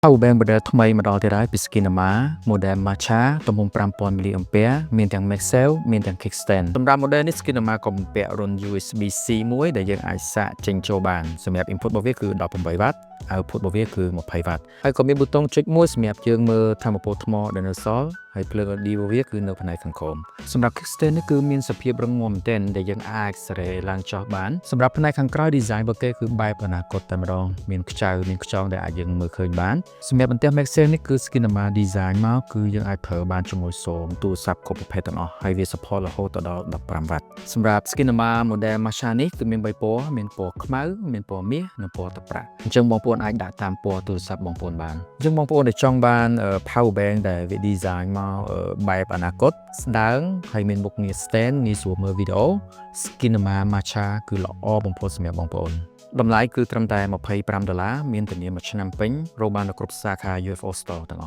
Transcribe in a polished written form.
Power bank model ថ្មីមកដល់ទៀតហើយពី Skinema model Matcha ទំហំ 5000 mAh មានទាំង MagSafe មានទាំង Kickstand សម្រាប់ model នេះ Skinema ក៏បំពាក់រុន USB-C មួយដែលយើងអាចសាកចេញចូលបានសម្រាប់ input របស់វាគឺ 18W output របស់វាគឺ 20W ហើយក៏មានប៊ូតុងចុចមួយសម្រាប់យើងមើលថាមពលថ្មដែលនៅសល់ហើយភ្លើង LED របស់វាគឺនៅផ្នែកខាងក្រោមសម្រាប់ Kickstand នេះគឺមានសភាពរឹងមាំមែនទែនដែលយើងអាចសរេឡើងចុះបានសម្រាប់ផ្នែកខាងក្រោយ design របស់គេគឺបែបអនាគតតែម្ដងមានខ្ចៅមានខ្យងដែលអាចយើងមើលឃើញបានសម្រាប់បន្ទះ MagSafe នេះគឺ Skinema design មកគឺយើងអាចប្រើបានជាមួយទូរស័ព្ទគ្រប់ប្រភេទទាំងអស់ហើយវា support រហូតដល់ 15W សម្រាប់ Skinema model Matcha នេះគឺមាន3ពណ៌មានពណ៌ខ្មៅមានពណ៌មាសនិងពណ៌ទឹកប្រាក់អញ្ចឹងបងប្អូនអាចដាក់តាមពណ៌ទូរស័ព្ទបងប្អូនបានអញ្ចឹងបងប្អូនដែលចង់បាន power bank ដែលវា design មកបែបអនាគតស្ដើងហើយមានមុខងារ stand ងាយស្រួលមើលវីដេអូ Skinema Matcha គឺល្អបំផុតសម្រាប់បងប្អូនតម្លៃគឺត្រឹមតែ$25មានធានា1ឆ្នាំពេញរកបាននៅគ្រប់សាខា UFO Store ទាំងអស់